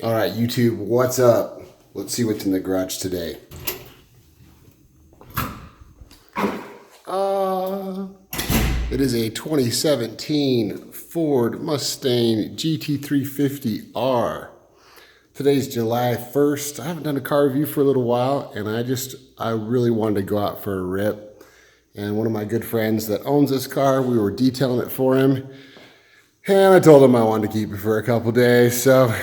All right, YouTube, what's up? Let's see what's in the garage today. It is a 2017 Ford Mustang Gt350R. Today's July 1st. I haven't done a car review for a little while, and I really wanted to go out for a rip. And one of my good friends that owns this car, we were detailing it for him. And I told him I wanted to keep it for a couple days, so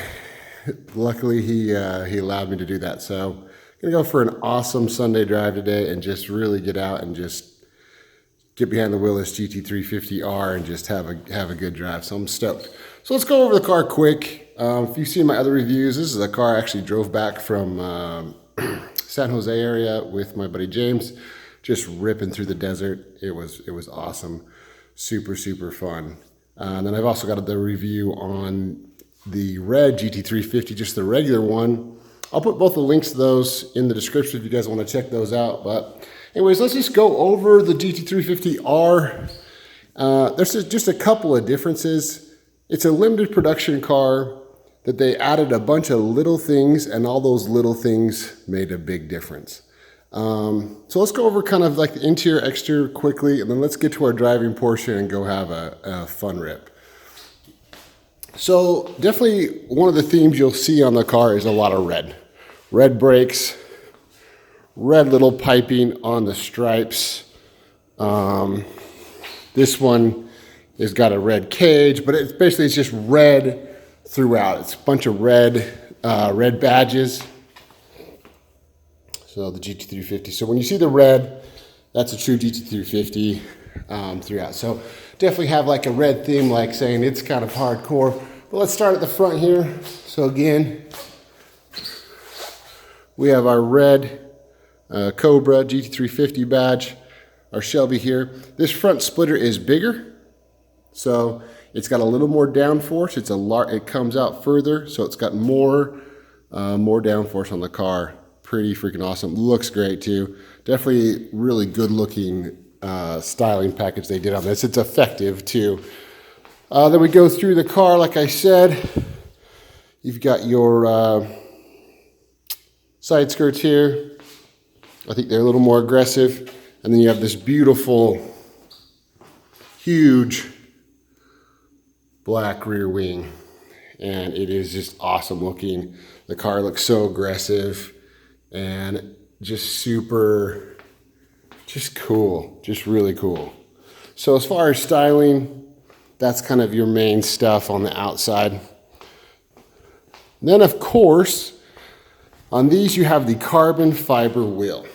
luckily he allowed me to do that. So I'm gonna go for an awesome Sunday drive today and just really get out and just get behind the wheel of this Gt350R and just have a good drive. So I'm stoked. So let's go over the car quick. If you've seen my other reviews, this is a car I actually drove back from San Jose area with my buddy James, just ripping through the desert. It was awesome, super fun. And then I've also got the review on the red Gt350, just the regular one. I'll put both the links to those in the description if you guys want to check those out. But anyways, let's just go over the Gt350R. There's just a couple of differences. It's a limited production car that they added a bunch of little things, and all those little things made a big difference. So let's go over kind of like the interior, exterior quickly, and then let's get to our driving portion and go have a fun rip. So definitely one of the themes you'll see on the car is a lot of red. Red brakes, red little piping on the stripes. This one has got a red cage, but it's just red throughout. It's a bunch of red badges. So the Gt350. So when you see the red, that's a true Gt350 throughout. So definitely have like a red theme, like saying it's kind of hardcore. But let's start at the front here. So again, we have our red Cobra Gt350 badge, our Shelby here. This front splitter is bigger, so it's got a little more downforce. It comes out further, so it's got more downforce on the car. Pretty freaking awesome. Looks great too. Definitely really good looking styling package they did on this. It's effective too. Then we go through the car, like I said. You've got your side skirts here. I think they're a little more aggressive. And then you have this beautiful, huge black rear wing. And it is just awesome looking. The car looks so aggressive and just cool, just really cool. So as far as styling, that's kind of your main stuff on the outside. Then of course, on these you have the carbon fiber wheel.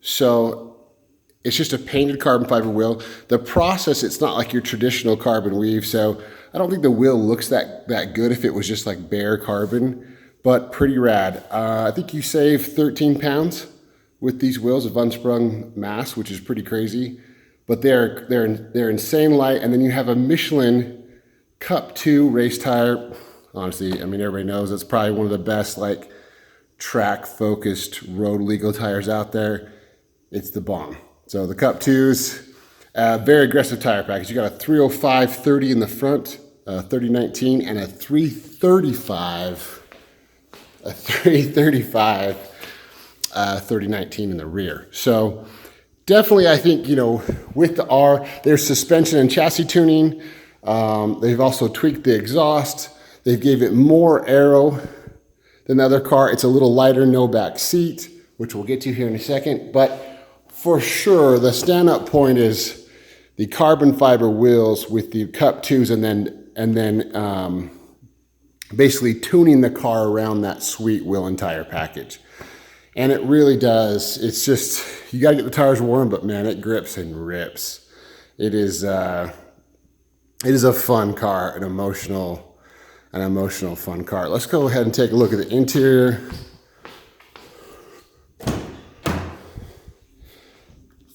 So it's just a painted carbon fiber wheel. The process, it's not like your traditional carbon weave, so I don't think the wheel looks that good if it was just like bare carbon. But pretty rad. I think you save 13 pounds with these wheels of unsprung mass, which is pretty crazy. But they're insane light. And then you have a Michelin Cup 2 race tire. Honestly, I mean, everybody knows it's probably one of the best like track focused road legal tires out there. It's the bomb. So the Cup 2s, very aggressive tire package. You got a 305/30 in the front, 3019, and a 335 3019 in the rear. So definitely, I think, with the R, there's suspension and chassis tuning. They've also tweaked the exhaust. They gave it more aero than the other car. It's a little lighter, no back seat, which we'll get to here in a second. But for sure, the stand-up point is the carbon fiber wheels with the Cup 2s, and then basically tuning the car around that sweet wheel and tire package. And it really does. It's just, you gotta get the tires warm, but man, it grips and rips. It is a fun car, an emotional fun car. Let's go ahead and take a look at the interior.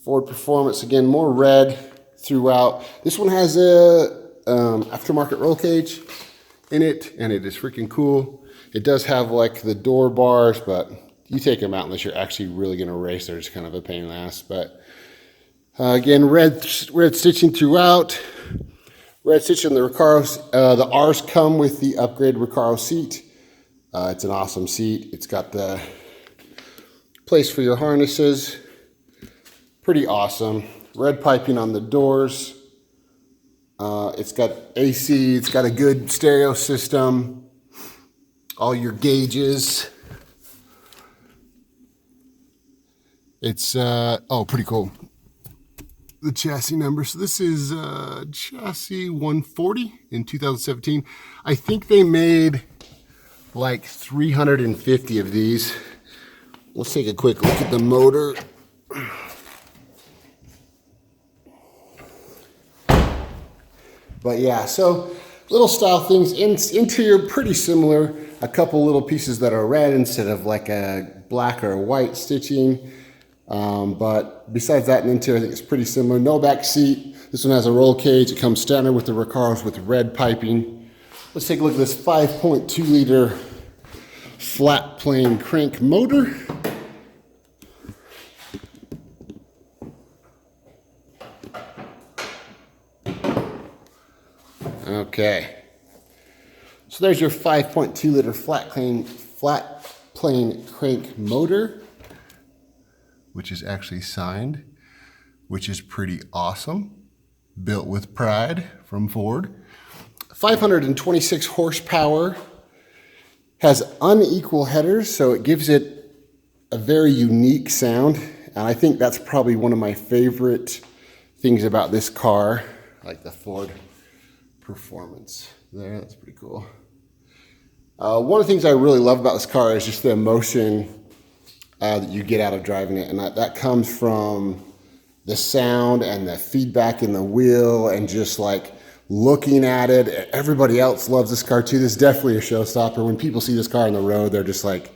Ford Performance, again, more red throughout. This one has a aftermarket roll cage in it, and it is freaking cool. It does have like the door bars, but you take them out unless you're actually really going to race. They're just kind of a pain in the ass. But again, red stitching throughout. red stitch on the Recaro. The R's come with the upgraded Recaro seat. It's an awesome seat. It's got the place for your harnesses. Pretty awesome. Red piping on the doors. It's got AC. It's got a good stereo system. All your gauges. It's, oh, pretty cool. The chassis number. So this is chassis 140 in 2017. I think they made like 350 of these. Let's take a quick look at the motor. But yeah, so little style things. Interior pretty similar. A couple little pieces that are red instead of like a black or a white stitching. But besides that, in interior, I think it's pretty similar. No back seat. This one has a roll cage. It comes standard with the Recaros with red piping. Let's take a look at this 5.2 liter flat plane crank motor. Okay. So there's your 5.2 liter flat plane crank motor, which is actually signed, which is pretty awesome. Built with pride from Ford. 526 horsepower, has unequal headers, so it gives it a very unique sound. And I think that's probably one of my favorite things about this car, like the Ford Performance there. That's pretty cool. One of the things I really love about this car is just the emotion that you get out of driving it, and that comes from the sound and the feedback in the wheel and just like looking at it. Everybody else loves this car too. This is definitely a showstopper. When people see this car on the road, they're just like,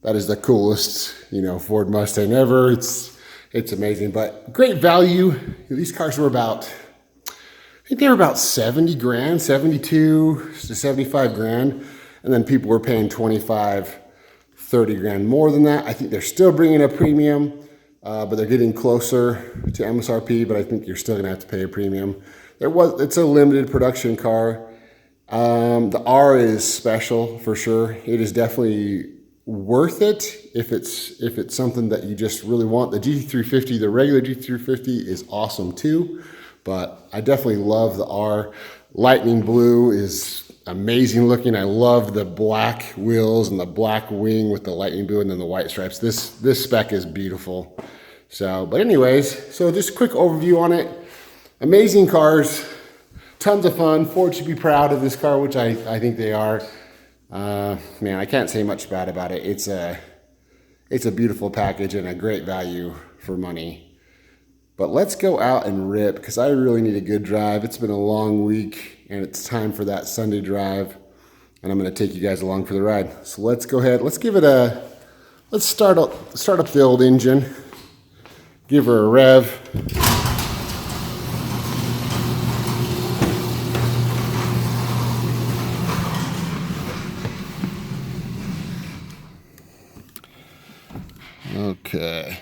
that is the coolest, Ford Mustang ever. It's amazing, but great value. These cars were about, I think they were about 70 grand, 72 to 75 grand. And then people were paying 25, 30 grand more than that. I think they're still bringing a premium, but they're getting closer to MSRP, but I think you're still gonna have to pay a premium. It's a limited production car. The R is special for sure. It is definitely worth it if it's something that you just really want. The GT350, the regular GT350 is awesome too, but I definitely love the R. Lightning blue is amazing looking. I love the black wheels and the black wing with the lightning blue and then the white stripes. This spec is beautiful. So, but anyways, so just a quick overview on it. Amazing cars, tons of fun. Ford should be proud of this car, which I think they are. Man, I can't say much bad about it. It's a beautiful package and a great value for money. But let's go out and rip, because I really need a good drive. It's been a long week, and it's time for that Sunday drive. And I'm going to take you guys along for the ride. So let's go ahead. Let's start up the old engine. Give her a rev. Okay.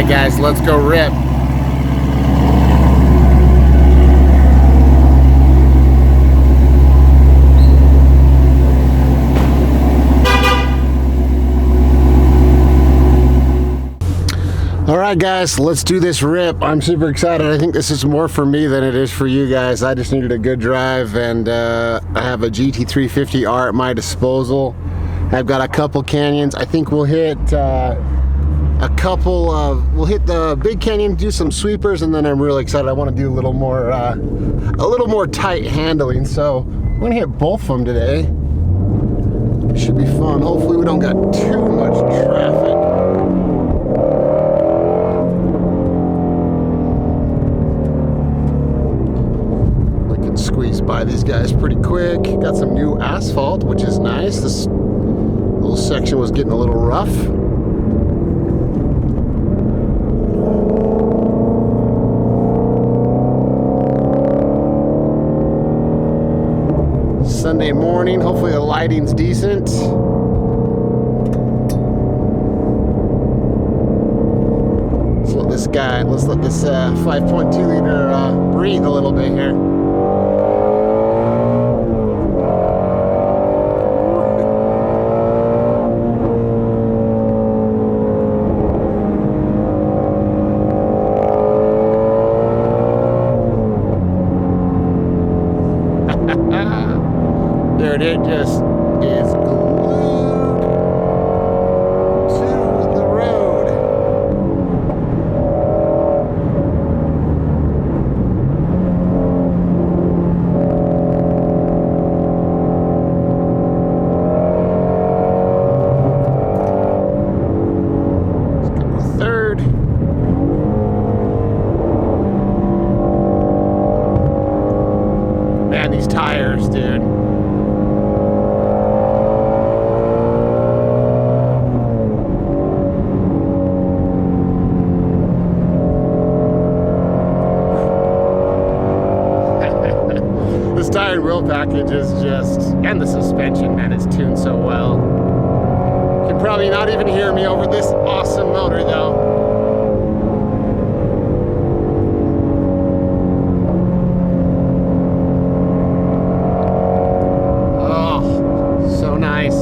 Guys, let's go rip. All right, guys, let's do this rip. I'm super excited. I think this is more for me than it is for you guys. I just needed a good drive, and I have a GT350R at my disposal. I've got a couple canyons. I think we'll hit a couple of, we'll hit the big canyon, do some sweepers, and then I'm really excited. I want to do a little more tight handling. So I'm gonna hit both of them today. It should be fun. Hopefully we don't got too much traffic. I can squeeze by these guys pretty quick. Got some new asphalt, which is nice. This little section was getting a little rough. Sunday morning, hopefully the lighting's decent. Let's let this 5.2 liter breathe a little bit here. Dude, it just is glued to the road. Let's go to third. Man, these tires, dude. This tire and wheel package is just, and the suspension, man, it's tuned so well. You can probably not even hear me over this awesome motor though. Oh, so nice.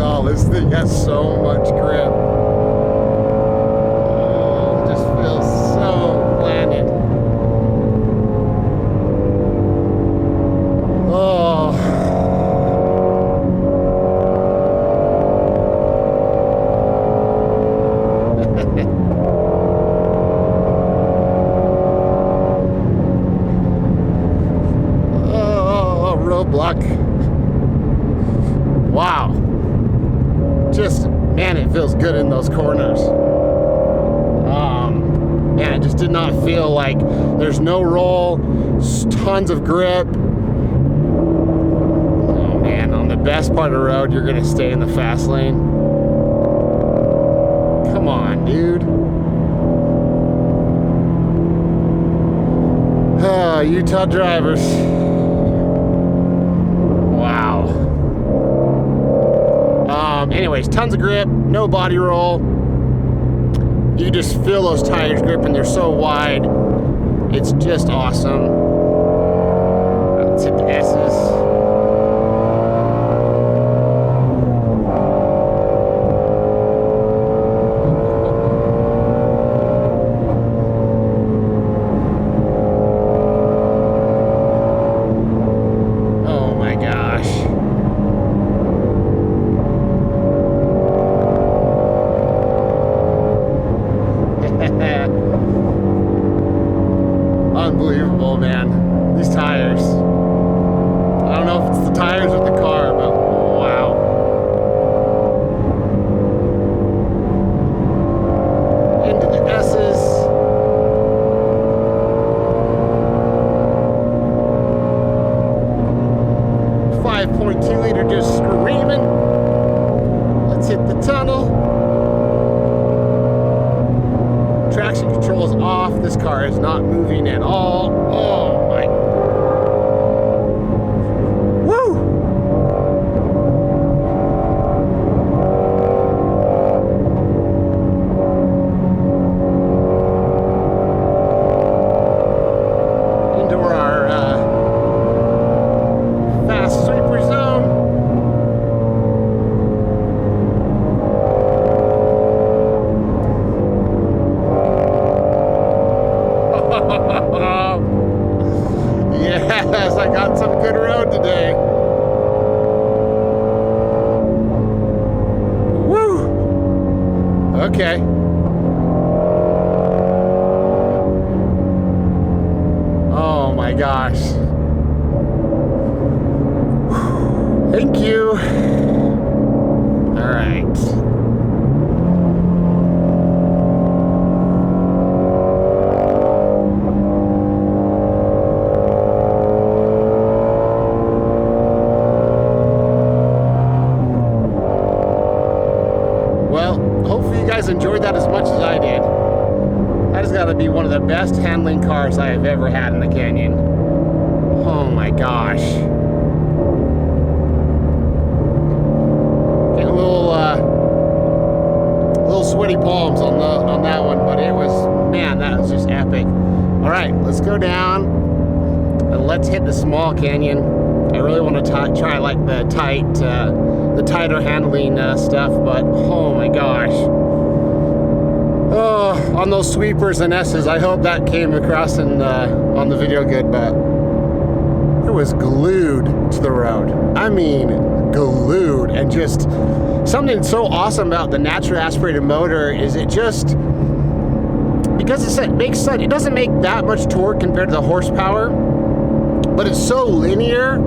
Oh, this thing has so much grip. Oh, it just feels so planted. Oh. Oh, roadblock. Wow. Just, man, it feels good in those corners. Man, it just did not feel like there's no roll, tons of grip. Oh man, on the best part of the road, you're gonna stay in the fast lane. Come on, dude. Oh, Utah drivers. Anyways, tons of grip, no body roll. You just feel those tires gripping, they're so wide. It's just awesome. Let's hit the S's. Oh my gosh. Unbelievable, man. These tires. I don't know if it's the tires or the car, but wow. Into the S's. .2 liter just screaming. Let's hit the tunnel. Traction control is off. This car is not moving at all. Oh my Okay. Oh my gosh. Thank you. All right. Well, hopefully you guys enjoyed that as much as I did. That has got to be one of the best handling cars I have ever had in the Canyon. Oh my gosh. Getting a little sweaty palms on that one, but it was, man, that was just epic. All right, let's go down and let's hit the small canyon. I really want to try like the tighter handling stuff, but oh my gosh. Oh, on those sweepers and S's, I hope that came across on the video good, but it was glued to the road. I mean, glued. And just something so awesome about the naturally aspirated motor is it just, because it doesn't make that much torque compared to the horsepower, but it's so linear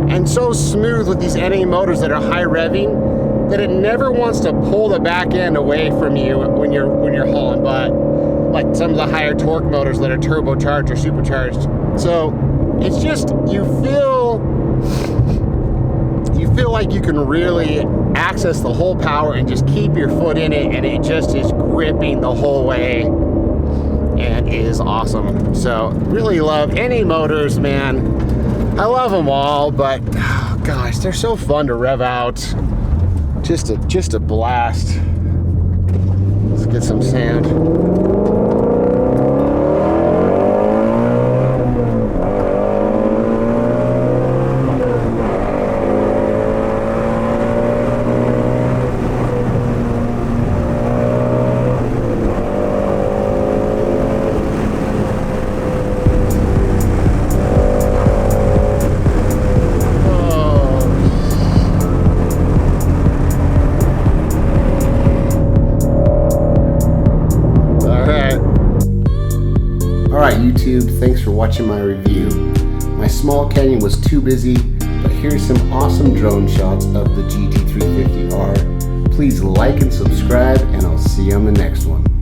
and so smooth with these NA motors that are high revving that it never wants to pull the back end away from you when you're hauling butt, like some of the higher torque motors that are turbocharged or supercharged. So it's just, you feel like you can really access the whole power and just keep your foot in it, and it just is gripping the whole way and is awesome. So really love NA motors, man. I love them all, but oh gosh, they're so fun to rev out. Just a blast. Let's get some sound. Alright YouTube, thanks for watching my review. My small canyon was too busy, but here's some awesome drone shots of the GT350R. Please like and subscribe, and I'll see you on the next one.